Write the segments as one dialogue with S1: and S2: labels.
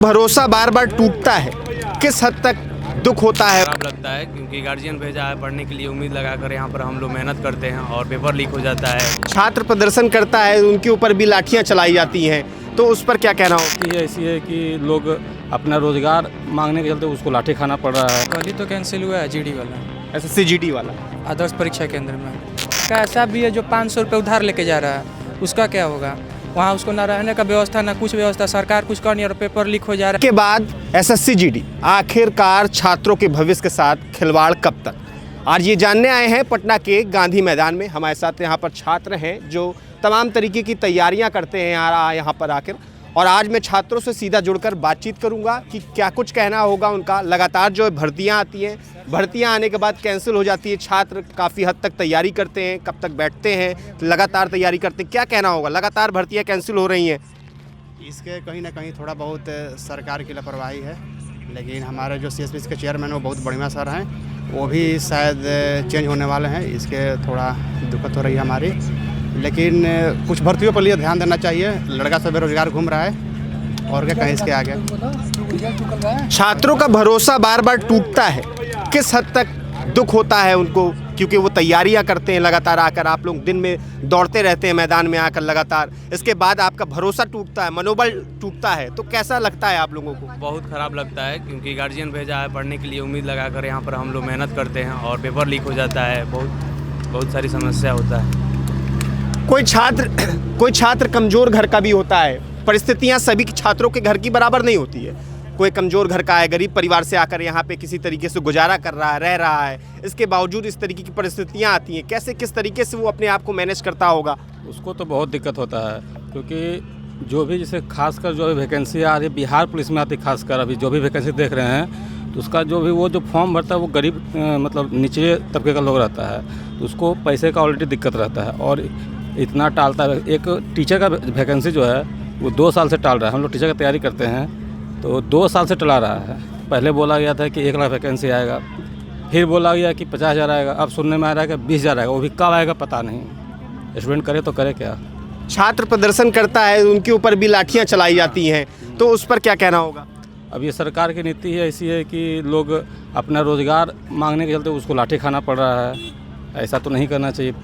S1: भरोसा बार बार टूटता है, किस हद तक दुख होता है?
S2: खराब लगता है क्योंकि गार्जियन भेजा है पढ़ने के लिए, उम्मीद लगाकर यहाँ पर हम लोग मेहनत करते हैं और पेपर लीक हो जाता है।
S1: छात्र प्रदर्शन करता है, उनके ऊपर भी लाठियां चलाई जाती हैं, तो उस पर क्या कहना हो?
S3: ये ऐसी है कि लोग अपना रोजगार मांगने के चलते उसको लाठी खाना पड़ रहा है।
S4: कल ही तो कैंसिल हुआ है जीडी वाला,
S1: एसएससी जीडी वाला।
S4: आदर्श परीक्षा केंद्र में का ऐसा भी है जो 500 रुपये उधार लेके जा रहा है, उसका क्या होगा? वहाँ उसको ना रहने का व्यवस्था ना कुछ व्यवस्था, सरकार कुछ कर नहीं और पेपर लीक हो जा रहा है।
S1: के बाद एसएससी जीडी आखिरकार छात्रों के भविष्य के साथ खिलवाड़ कब तक? आज ये जानने आए हैं पटना के गांधी मैदान में। हमारे साथ यहाँ पर छात्र हैं जो तमाम तरीके की तैयारियां करते हैं यहाँ पर आकर, और आज मैं छात्रों से सीधा जुड़कर बातचीत करूंगा कि क्या कुछ कहना होगा उनका। लगातार जो भर्तियां आती हैं, भर्तियां आने के बाद कैंसिल हो जाती है, छात्र काफ़ी हद तक तैयारी करते हैं, कब तक बैठते हैं, लगातार तैयारी करते हैं, क्या कहना होगा? लगातार भर्तियां कैंसिल हो रही हैं,
S5: इसके कहीं ना कहीं थोड़ा बहुत सरकार की लापरवाही है, लेकिन हमारे जो सीएसपी के चेयरमैन वो बहुत बढ़िया सर हैं, वो भी शायद चेंज होने वाले हैं, इसके थोड़ा दिक्कत हो रही है हमारी। लेकिन कुछ भर्तियों पर लिए ध्यान देना चाहिए, लड़का सब बेरोजगार घूम रहा है और क्या कहें इसके आगे।
S1: छात्रों का भरोसा बार बार टूटता है, किस हद तक दुख होता है उनको, क्योंकि वो तैयारियां करते हैं लगातार आकर, आप लोग दिन में दौड़ते रहते हैं मैदान में आकर लगातार, इसके बाद आपका भरोसा टूटता है, मनोबल टूटता है, तो कैसा लगता है आप लोगों को?
S2: बहुत ख़राब लगता है क्योंकि गार्जियन भेजा है पढ़ने के लिए, उम्मीद लगाकर यहाँ पर हम लोग मेहनत करते हैं और पेपर लीक हो जाता है, बहुत सारी समस्या होता है।
S1: कोई छात्र कमज़ोर घर का भी होता है, परिस्थितियां सभी छात्रों के घर की बराबर नहीं होती है। कोई कमज़ोर घर का है, गरीब परिवार से आकर यहाँ पे किसी तरीके से गुजारा कर रहा है, रह रहा है, इसके बावजूद इस तरीके की परिस्थितियां आती हैं, कैसे किस तरीके से वो अपने आप को मैनेज करता होगा?
S3: उसको तो बहुत दिक्कत होता है, क्योंकि जो भी जैसे खासकर जो भी वैकेंसी आ रही है बिहार पुलिस में आती है, खासकर अभी जो भी वैकेंसी देख रहे हैं, तो उसका जो भी वो जो फॉर्म भरता है वो गरीब मतलब नीचे तबके का लोग रहता है, तो उसको पैसे का ऑलरेडी दिक्कत रहता है और इतना टालता है। एक टीचर का वैकेंसी जो है वो 2 साल से टाल रहा है। हम लोग टीचर की तैयारी करते हैं तो 2 साल से टला रहा है। पहले बोला गया था कि 1 लाख वैकेंसी आएगा, फिर बोला गया कि 50,000 आएगा, अब सुनने में आ रहा है कि 20,000 आएगा, वो भी कब आएगा पता नहीं। स्टूडेंट करे तो करे क्या?
S1: छात्र प्रदर्शन करता है, उनके ऊपर भी लाठियां चलाई जाती हैं, तो उस पर क्या कहना होगा?
S3: अब ये सरकार की नीति है ऐसी है कि लोग अपना रोजगार मांगने के चलते उसको लाठी खाना पड़ रहा है, ऐसा तो नहीं करना चाहिए।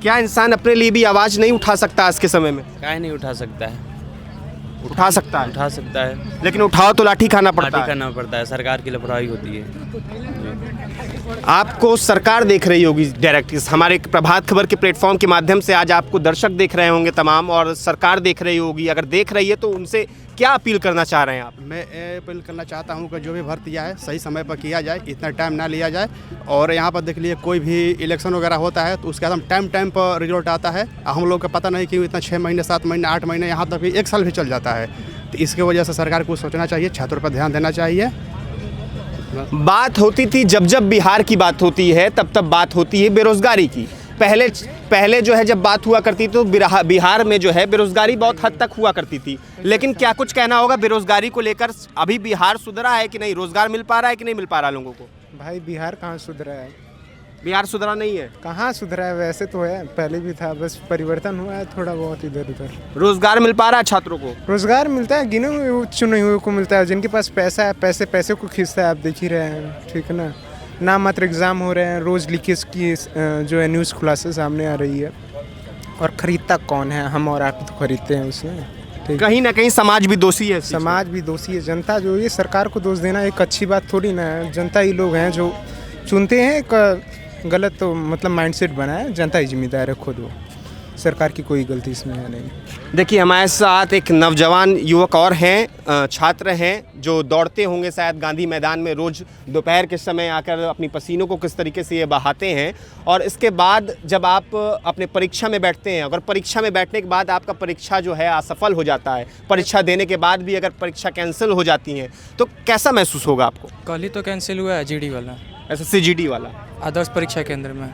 S1: क्या इंसान अपने लिए भी आवाज़ नहीं उठा सकता आज के समय में?
S2: काहे नहीं उठा सकता है?
S1: उठा सकता है,
S2: उठा सकता है,
S1: लेकिन उठाओ तो लाठी खाना पड़ता
S2: लाठी
S1: है।
S2: करना पड़ता है, सरकार की लापरवाही होती है।
S1: आपको सरकार देख रही होगी डायरेक्ट, हमारे प्रभात खबर के प्लेटफॉर्म के माध्यम से आज आपको दर्शक देख रहे होंगे तमाम, और सरकार देख रही होगी। अगर देख रही है तो उनसे क्या अपील करना चाह रहे हैं आप?
S5: मैं अपील करना चाहता हूं कि जो भी भर्तियां है सही समय पर किया जाए, इतना टाइम ना लिया जाए। और यहाँ पर देख लीजिए कोई भी इलेक्शन वगैरह होता है तो उसके बाद हम टाइम पर रिजल्ट आता है, हम लोग को पता नहीं कि इतना 6 महीने 7 महीने 8 महीने यहाँ तक भी 1 साल भी चल जाता है। तो इसकी वजह से सरकार को सोचना चाहिए, छात्रों पर ध्यान देना चाहिए।
S1: बात होती थी जब बिहार की बात होती है तब बात होती है बेरोजगारी की। पहले जो है जब बात हुआ करती तो बिहार में जो है बेरोजगारी बहुत हद तक हुआ करती थी, लेकिन क्या कुछ कहना होगा बेरोजगारी को लेकर? अभी बिहार सुधरा है कि नहीं? रोजगार मिल पा रहा है कि नहीं मिल पा रहा लोगों को?
S6: भाई बिहार कहाँ सुधरा है?
S1: बिहार सुधरा नहीं है।
S6: कहाँ सुधरा है? वैसे तो है, पहले भी था, बस परिवर्तन हुआ है थोड़ा बहुत इधर उधर।
S1: रोजगार मिल पा रहा है छात्रों को?
S6: रोजगार मिलता है, गिने हुए चुने हुए को मिलता है, जिनके पास पैसा है पैसे को खींचता है, आप देख ही रहे हैं, ठीक है ना। नाम मात्र एग्ज़ाम हो रहे हैं, रोज़ लीकेज की जो है न्यूज़ खुलासे सामने आ रही है, और ख़रीदता कौन है? हम और आप तो खरीदते हैं उसमें।
S1: कहीं ना कहीं समाज भी दोषी है।
S6: समाज भी दोषी है, जनता जो ये सरकार को दोष देना एक अच्छी बात थोड़ी ना है। जनता ही लोग हैं जो चुनते हैं, एक गलत तो मतलब माइंडसेट बना है, जनता ही जिम्मेदार है खुद, वो सरकार की कोई गलती इसमें है नहीं।
S1: देखिए हमारे साथ एक नौजवान युवक और हैं, छात्र हैं जो दौड़ते होंगे शायद गांधी मैदान में, रोज़ दोपहर के समय आकर अपनी पसीनों को किस तरीके से ये बहाते हैं, और इसके बाद जब आप अपने परीक्षा में बैठते हैं, अगर परीक्षा में बैठने के बाद आपका परीक्षा जो है असफल हो जाता है, परीक्षा देने के बाद भी अगर परीक्षा कैंसिल हो जाती है तो कैसा महसूस होगा आपको?
S4: कल ही तो कैंसिल हुआ है जीडी वाला,
S1: एसएससी जीडी वाला,
S4: आदर्श परीक्षा केंद्र में,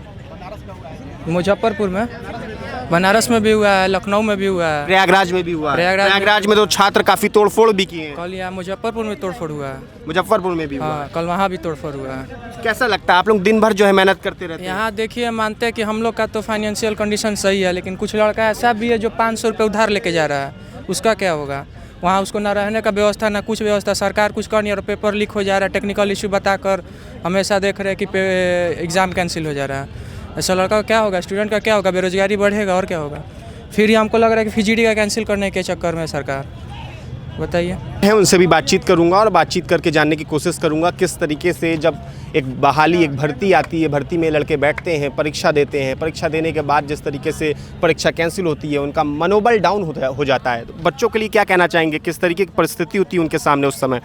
S4: मुजफ्फरपुर में, बनारस में भी हुआ है, लखनऊ में भी हुआ है,
S1: प्रयागराज में भी हुआ है।
S4: प्रयागराज
S1: में तो छात्र काफ़ी तोड़फोड़ भी किए हैं।
S4: कल यहाँ मुजफ्फरपुर में तोड़फोड़ हुआ है।
S1: मुजफ्फरपुर में भी हुआ
S4: हाँ, कल वहाँ भी तोड़फोड़ हुआ है।
S1: कैसा लगता है? आप लोग दिन भर जो है मेहनत करते रहते हैं।
S4: यहाँ देखिए, मानते हैं कि हम लोग का तो फाइनेंशियल कंडीशन सही है, लेकिन कुछ लड़का ऐसा भी है जो 500 रुपये उधार लेके जा रहा है, उसका क्या होगा? वहाँ उसको ना रहने का व्यवस्था ना कुछ व्यवस्था, सरकार कुछ कर नहीं और पेपर लीक हो जा रहा है, टेक्निकल इशू बताकर हमेशा देख रहे हैं कि एग्ज़ाम कैंसिल हो जा रहा है। ऐसा लड़का का क्या होगा, स्टूडेंट का क्या होगा, बेरोजगारी बढ़ेगा और क्या होगा। फिर ये हमको लग रहा है कि फिजीडी का कैंसिल करने के चक्कर में सरकार, बताइए।
S1: है उनसे भी बातचीत करूंगा और बातचीत करके जानने की कोशिश करूंगा किस तरीके से जब एक बहाली, एक भर्ती आती है, भर्ती में लड़के बैठते हैं, परीक्षा देते हैं, परीक्षा देने के बाद जिस तरीके से परीक्षा कैंसिल होती है, उनका मनोबल डाउन हो जाता है। तो बच्चों के लिए क्या कहना चाहेंगे, किस तरीके की परिस्थिति होती है उनके सामने उस समय?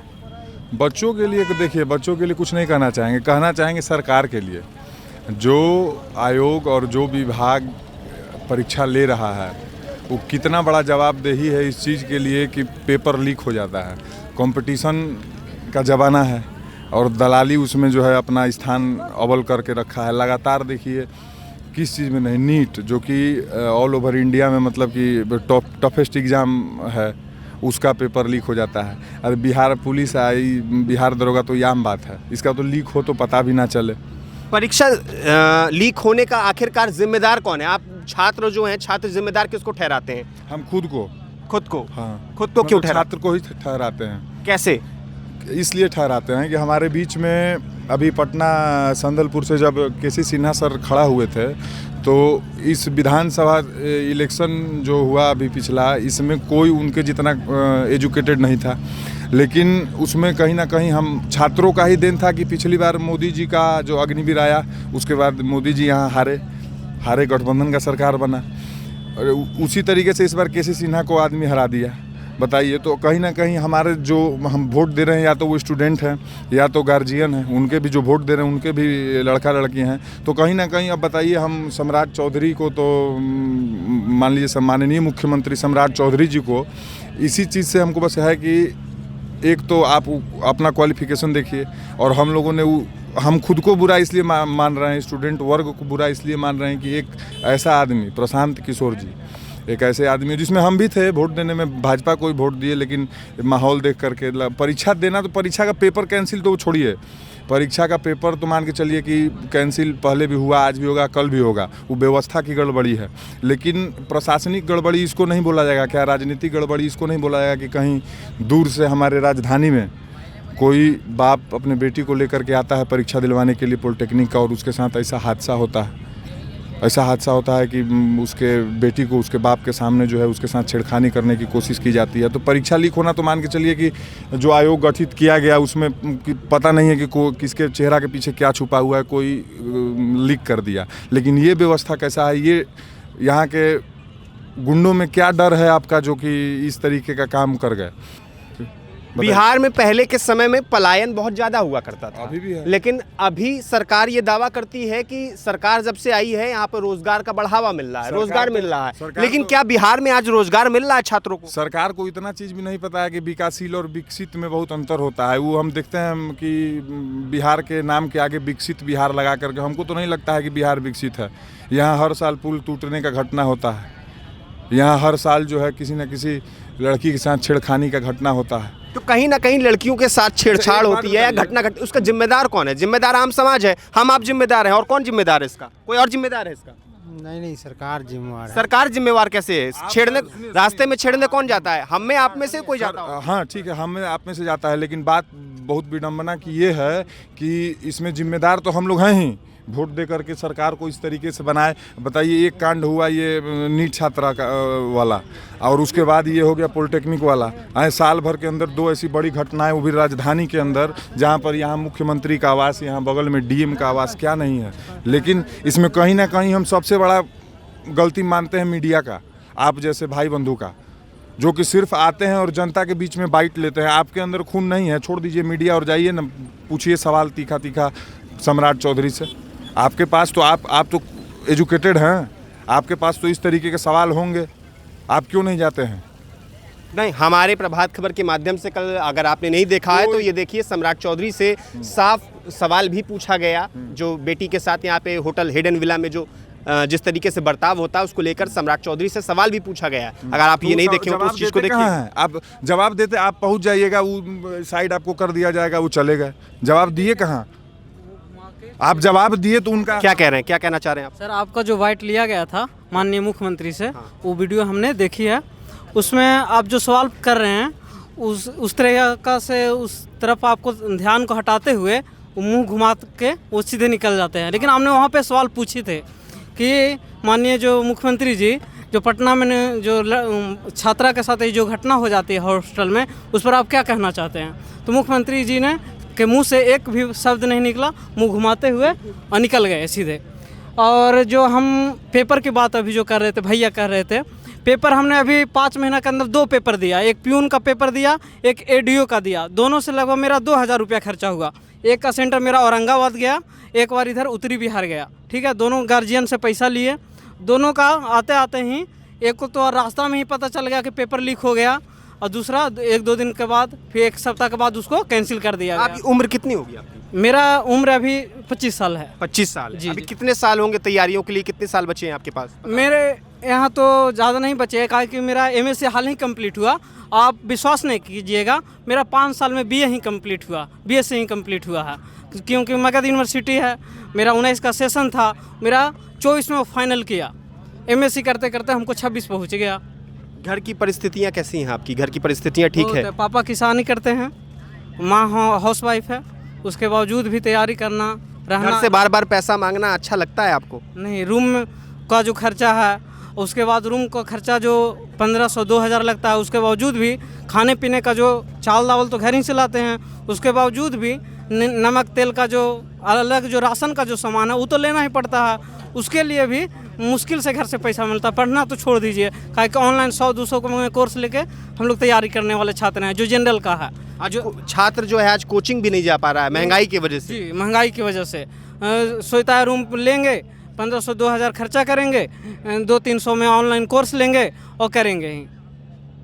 S7: बच्चों के लिए देखिए, बच्चों के लिए कुछ नहीं कहना चाहेंगे, कहना चाहेंगे सरकार के लिए। जो आयोग और जो विभाग परीक्षा ले रहा है वो कितना बड़ा जवाबदेही है इस चीज़ के लिए कि पेपर लीक हो जाता है। कंपटीशन का ज़माना है और दलाली उसमें जो है अपना स्थान अव्वल करके रखा है। लगातार देखिए किस चीज़ में नहीं, नीट जो कि ऑल ओवर इंडिया में मतलब कि टफेस्ट एग्ज़ाम है, उसका पेपर लीक हो जाता है। अरे बिहार पुलिस आई, बिहार दरोगा तो ये आम बात है, इसका तो लीक हो तो पता भी ना चले।
S1: परीक्षा लीक होने का आखिरकार जिम्मेदार कौन है? आप छात्र जो हैं, छात्र जिम्मेदार किसको ठहराते हैं?
S7: हम खुद को।
S1: खुद को?
S7: हाँ,
S1: खुद को क्यों
S7: मतलब
S1: ठहराते?
S7: छात्र को ही ठहराते हैं।
S1: कैसे?
S7: इसलिए ठहराते हैं कि हमारे बीच में अभी पटना संदलपुर से जब केसी सिन्हा सर खड़ा हुए थे तो इस विधानसभा इलेक्शन जो हुआ अभी पिछला, इसमें कोई उनके जितना एजुकेटेड नहीं था, लेकिन उसमें कहीं ना कहीं हम छात्रों का ही देन था कि पिछली बार मोदी जी का जो अग्निवीर आया, उसके बाद मोदी जी यहाँ हारे, गठबंधन का सरकार बना, और उसी तरीके से इस बार केसी सिन्हा को आदमी हरा दिया। बताइए, तो कहीं ना कहीं हमारे जो हम वोट दे रहे हैं, या तो वो स्टूडेंट हैं या तो गार्जियन हैं, उनके भी जो वोट दे रहे हैं उनके भी लड़का लड़की हैं। तो कहीं ना कहीं अब बताइए, हम सम्राट चौधरी को तो मान लीजिए सम्माननीय मुख्यमंत्री सम्राट चौधरी जी को इसी चीज़ से हमको बस है कि एक तो आप अपना क्वालिफिकेशन देखिए, और हम लोगों ने हम खुद को बुरा इसलिए मान रहे हैं, स्टूडेंट वर्ग को बुरा इसलिए मान रहे हैं कि एक ऐसा आदमी प्रशांत किशोर जी, एक ऐसे आदमी जिसमें हम भी थे वोट देने में, भाजपा को ही वोट दिए, लेकिन माहौल देख करके परीक्षा देना, तो परीक्षा का पेपर कैंसिल तो वो छोड़िए, परीक्षा का पेपर तो मान के चलिए कि कैंसिल पहले भी हुआ, आज भी होगा, कल भी होगा, वो व्यवस्था की गड़बड़ी है। लेकिन प्रशासनिक गड़बड़ी इसको नहीं बोला जाएगा क्या? राजनीतिक गड़बड़ी इसको नहीं बोला जाएगा कि कहीं दूर से हमारे राजधानी में कोई बाप अपने बेटी को लेकर के आता है परीक्षा दिलवाने के लिए पॉलिटेक्निक का, और उसके साथ ऐसा हादसा होता है कि उसके बेटी को उसके बाप के सामने जो है उसके साथ छेड़खानी करने की कोशिश की जाती है। तो परीक्षा लीक होना तो मान के चलिए कि जो आयोग गठित किया गया उसमें पता नहीं है कि किसके चेहरा के पीछे क्या छुपा हुआ है, कोई लीक कर दिया। लेकिन ये व्यवस्था कैसा है, ये यहाँ के गुंडों में क्या डर है आपका जो कि इस तरीके का काम कर गए?
S1: बिहार में पहले के समय में पलायन बहुत ज़्यादा हुआ करता था,
S7: अभी भी है।
S1: लेकिन अभी सरकार ये दावा करती है कि सरकार जब से आई है यहाँ पर रोजगार का बढ़ावा मिल रहा है, रोजगार मिल रहा है। लेकिन क्या बिहार में आज रोजगार मिल रहा है छात्रों को?
S7: सरकार को इतना चीज़ भी नहीं पता है कि विकासशील और विकसित में बहुत अंतर होता है। वो हम देखते हैं कि बिहार के नाम के आगे विकसित बिहार लगा करके, हमको तो नहीं लगता है कि बिहार विकसित है। यहाँ हर साल पुल टूटने का घटना होता है, यहाँ हर साल जो है किसी न किसी लड़की के साथ छेड़खानी का घटना होता है।
S1: तो कहीं ना कहीं लड़कियों के साथ छेड़छाड़ होती है या घटना घटती, उसका जिम्मेदार कौन है? जिम्मेदार आम समाज है, हम आप जिम्मेदार हैं, और कौन जिम्मेदार है इसका? कोई और जिम्मेदार है इसका?
S5: नहीं, सरकार जिम्मेवार है।
S1: सरकार जिम्मेवार कैसे है? छेड़ने, रास्ते में छेड़ने कौन जाता है? हम में आप में से कोई जाता है?
S7: हाँ ठीक है, हम में आप में से जाता है, लेकिन बात बहुत विडम्बना की ये है कि इसमें जिम्मेदार तो हम लोग हैं ही, वोट दे करके सरकार को इस तरीके से बनाए। बताइए, एक कांड हुआ ये नीट छात्रा का वाला, और उसके बाद ये हो गया पॉलिटेक्निक वाला। साल भर के अंदर दो ऐसी बड़ी घटनाएं, वो भी राजधानी के अंदर, जहां पर यहाँ मुख्यमंत्री का आवास, यहाँ बगल में डीएम का आवास, क्या नहीं है। लेकिन इसमें कहीं ना कहीं हम सबसे बड़ा गलती मानते हैं मीडिया का, आप जैसे भाई बंधु का, जो कि सिर्फ आते हैं और जनता के बीच में बाइट लेते हैं। आपके अंदर खून नहीं है, छोड़ दीजिए मीडिया और जाइए ना, पूछिए सवाल तीखा तीखा सम्राट चौधरी से। आपके पास तो आप तो एजुकेटेड हैं, आपके पास तो इस तरीके के सवाल होंगे, आप क्यों नहीं जाते हैं?
S1: नहीं, हमारे प्रभात खबर के माध्यम से कल, अगर आपने नहीं देखा है तो ये देखिए, सम्राट चौधरी से साफ सवाल भी पूछा गया, जो बेटी के साथ यहाँ पे होटल हिडन विला में जो जिस तरीके से बर्ताव होता है उसको लेकर सम्राट चौधरी से सवाल भी पूछा गया। अगर आप ये नहीं देखें तो उस चीज़ को देखिए।
S7: आप जवाब देते, आप पहुँच जाइएगा, वो साइड आपको कर दिया जाएगा, वो चले गए। जवाब दिए कहाँ? आप जवाब दिए तो उनका
S1: क्या कह रहे हैं, क्या कहना चाह रहे हैं आप?
S8: सर, आपका जो वाइट लिया गया था माननीय मुख्यमंत्री से, वो वीडियो हमने देखी है। उसमें आप जो सवाल कर रहे हैं उस तरीका से उस तरफ आपको ध्यान को हटाते हुए वो मुंह घुमा के वो सीधे निकल जाते हैं। लेकिन हमने वहाँ पे सवाल पूछे थे कि माननीय जो मुख्यमंत्री जी, जो पटना में जो छात्रा के साथ ये जो घटना हो जाती है हॉस्टल में, उस पर आप क्या कहना चाहते हैं? तो मुख्यमंत्री जी ने के मुंह से एक भी शब्द नहीं निकला, मुंह घुमाते हुए और निकल गए सीधे। और जो हम पेपर की बात अभी जो कर रहे थे, भैया कर रहे थे, पेपर हमने अभी 5 महीना के अंदर 2 पेपर दिया। एक प्यून का पेपर दिया, एक एडीओ का दिया। दोनों से लगभग मेरा 2000 रुपया खर्चा हुआ। एक का सेंटर मेरा औरंगाबाद गया, एक बार इधर उत्तरी बिहार गया। ठीक है, दोनों गार्जियन से पैसा लिए। दोनों का आते आते ही एक को तो रास्ता में ही पता चल गया कि पेपर लीक हो गया, और दूसरा 1-2 दिन के बाद, फिर 1 सप्ताह के बाद उसको कैंसिल कर दिया गया।
S1: आपकी उम्र कितनी होगी आपकी?
S8: मेरा उम्र अभी 25 साल है।
S1: 25 साल।
S8: जी,
S1: अभी
S8: जी।
S1: कितने साल होंगे तैयारियों के लिए? कितने साल बचे हैं आपके पास?
S8: मेरे यहाँ तो ज़्यादा नहीं बचे हैं, क्योंकि मेरा MSc हाल ही कंप्लीट हुआ। आप विश्वास नहीं कीजिएगा, मेरा 5 साल में BA ही कंप्लीट हुआ, BSc ही कंप्लीट हुआ है। क्योंकि मगध यूनिवर्सिटी है, मेरा 19 का सेशन था, मेरा 24 में फाइनल किया। MSc करते करते हमको 26 पहुँच गया।
S1: घर की परिस्थितियाँ कैसी हैं आपकी? घर की परिस्थितियाँ ठीक है?
S8: पापा किसानी करते हैं, माँ हाउस वाइफ है, उसके बावजूद भी तैयारी करना,
S1: घर
S8: रहना।
S1: से बार बार पैसा मांगना अच्छा लगता है आपको?
S8: नहीं, रूम का जो खर्चा है, उसके बाद रूम का खर्चा जो 1500-2000 लगता है, उसके बावजूद भी खाने पीने का जो चावल दावल तो घर ही से लाते हैं, उसके बावजूद भी नमक तेल का जो अलग जो राशन का जो सामान है वो तो लेना ही पड़ता है। उसके लिए भी मुश्किल से घर से पैसा मिलता है। पढ़ना तो छोड़ दीजिए, काहे कि ऑनलाइन 100-200 का कोर्स लेके हम लोग तैयारी करने वाले छात्र हैं, जो जनरल का है।
S1: आज छात्र जो है आज कोचिंग भी नहीं जा पा रहा है महंगाई की वजह से।
S8: जी, महंगाई की वजह से सोचता है रूम लेंगे, 1500-2000 खर्चा करेंगे, 200-300 में ऑनलाइन कोर्स लेंगे और करेंगे ही।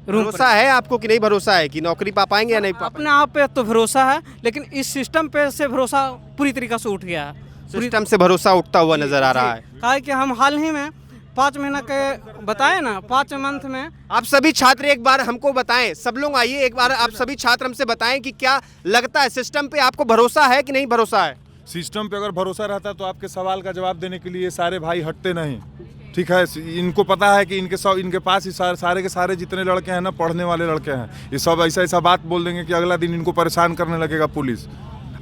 S1: भरोसा है आपको कि नहीं भरोसा है कि नौकरी पा पाएंगे या नहीं पा
S8: अपने आप पे तो भरोसा है, लेकिन इस सिस्टम पे से भरोसा पूरी तरीके से उठ गया है।
S1: सिस्टम से भरोसा उठता हुआ नजर आ रहा है।
S8: काहे कि हम हाल ही में 5 महीना के बताए ना, 5 मंथ में।
S1: आप सभी छात्र एक बार हमको बताएं, सब लोग आइए एक बार, आप सभी छात्र हमसे बताएं कि क्या लगता है सिस्टम पे आपको भरोसा है कि नहीं भरोसा है?
S7: सिस्टम पे अगर भरोसा रहता तो आपके सवाल का जवाब देने के लिए सारे भाई हटते नहीं। ठीक है, इनको पता है कि इनके पास ही सारे के सारे जितने लड़के हैं ना, पढ़ने वाले लड़के हैं, ये सब ऐसा बात बोल देंगे कि अगला दिन इनको परेशान करने लगेगा पुलिस।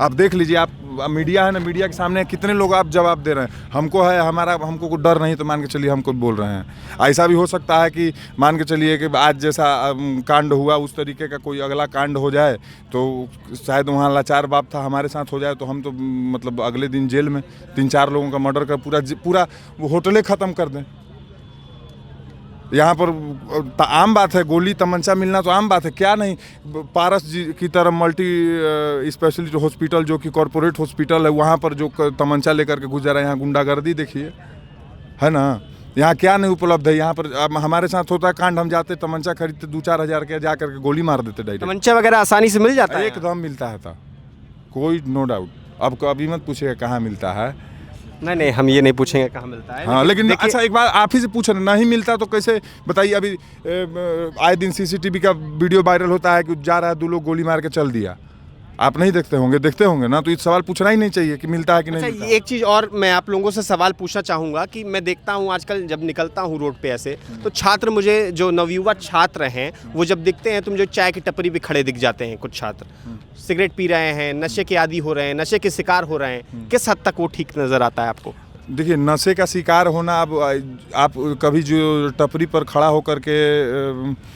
S7: आप देख लीजिए, आप मीडिया है ना, मीडिया के सामने कितने लोग आप जवाब दे रहे हैं। हमको कोई डर नहीं तो मान के चलिए हमको बोल रहे हैं। ऐसा भी हो सकता है कि मान के चलिए कि आज जैसा कांड हुआ उस तरीके का कोई अगला कांड हो जाए तो शायद वहाँ लाचार बाप था, हमारे साथ हो जाए तो हम तो मतलब अगले दिन जेल में 3-4 लोगों का मर्डर कर पूरा होटलें ख़त्म कर दें। यहाँ पर आम बात है, गोली तमंचा मिलना तो आम बात है, क्या नहीं। पारस जी की तरह मल्टी स्पेशलिटी हॉस्पिटल जो कि कॉरपोरेट हॉस्पिटल है, वहाँ पर जो तमंचा लेकर के गुजरा है, यहाँ गुंडागर्दी देखिए, है ना। यहाँ क्या नहीं उपलब्ध है। यहाँ पर हमारे साथ होता है कांड, हम जाते तमंचा खरीदते 2-4 हज़ार के, जा करके गोली मार देते डायरेक्ट।
S1: तमंचा वगैरह आसानी से मिल जाता है?
S7: एकदम मिलता है था, कोई नो डाउट। अब कभी मत पूछिएगा कहाँ मिलता है।
S1: नहीं, हम ये नहीं पूछेंगे कहाँ मिलता है।
S7: हाँ, लेकिन अच्छा एक बार आप ही से पूछना, नहीं मिलता तो कैसे बताइए। अभी आए दिन CCTV का वीडियो वायरल होता है कि जा रहा है 2 लोग गोली मार के चल दिया। आप नहीं देखते होंगे ना, तो ये सवाल पूछना ही नहीं चाहिए कि मिलता है कि नहीं मिलता।
S1: एक चीज़ और मैं आप लोगों से सवाल पूछना चाहूँगा कि मैं देखता हूँ आजकल जब निकलता हूँ रोड पे ऐसे, तो छात्र, मुझे जो नवयुवा छात्र हैं वो जब दिखते हैं तो मुझे चाय की टपरी पे खड़े दिख जाते हैं। कुछ छात्र सिगरेट पी रहे हैं, नशे के आदी हो रहे हैं, नशे के शिकार हो रहे हैं। किस हद तक वो ठीक नज़र आता है आपको?
S7: देखिए, नशे का शिकार होना, अब आप कभी जो टपरी पर खड़ा होकर के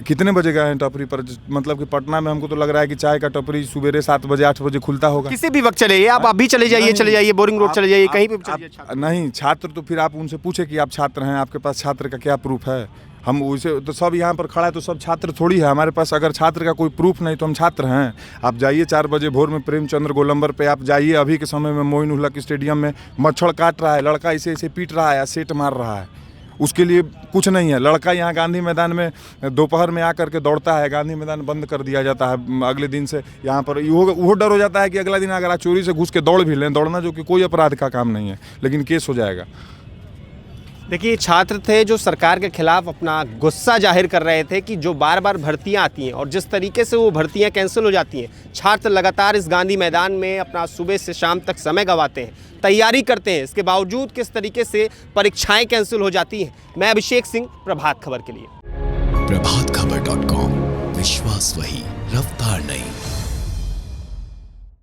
S7: कितने बजे गए हैं टपरी पर? मतलब कि पटना में हमको तो लग रहा है कि चाय का टपरी सुबह 7 बजे 8 बजे खुलता होगा।
S1: किसी भी वक्त चले जाइए, आप अभी चले जाइए, बोरिंग रोड चले जाइए, कहीं भी चले जाइए।
S7: नहीं, छात्र तो फिर आप उनसे पूछे कि आप छात्र हैं, आपके पास छात्र का क्या प्रूफ है? हम उसे तो सब यहाँ पर खड़ा है तो सब छात्र थोड़ी है हमारे पास। अगर छात्र का कोई प्रूफ नहीं तो हम छात्र हैं? आप जाइए 4 बजे भोर में प्रेमचंद्र गोलंबर पे आप जाइए, अभी के समय में मोइनुल स्टेडियम में मच्छर काट रहा है, लड़का ऐसे पीट रहा है, सेट मार रहा है, उसके लिए कुछ नहीं है। लड़का यहाँ गांधी मैदान में दोपहर में आकर के दौड़ता है, गांधी मैदान बंद कर दिया जाता है। अगले दिन से यहाँ पर वो डर हो जाता है कि अगला दिन अगर आप चोरी से घुस के दौड़ भी लें, दौड़ना जो कि कोई अपराध का काम नहीं है, लेकिन केस हो जाएगा।
S1: देखिए, छात्र थे जो सरकार के खिलाफ अपना गुस्सा जाहिर कर रहे थे कि जो बार बार भर्तियां आती हैं और जिस तरीके से वो भर्तियां कैंसिल हो जाती हैं। छात्र लगातार इस गांधी मैदान में अपना सुबह से शाम तक समय गंवाते हैं, तैयारी करते हैं, इसके बावजूद किस तरीके से परीक्षाएं कैंसिल हो जाती हैं। मैं अभिषेक सिंह, प्रभात खबर के लिए।
S9: प्रभातखबर.com, विश्वास आवाज वही, रफ्तार नहीं।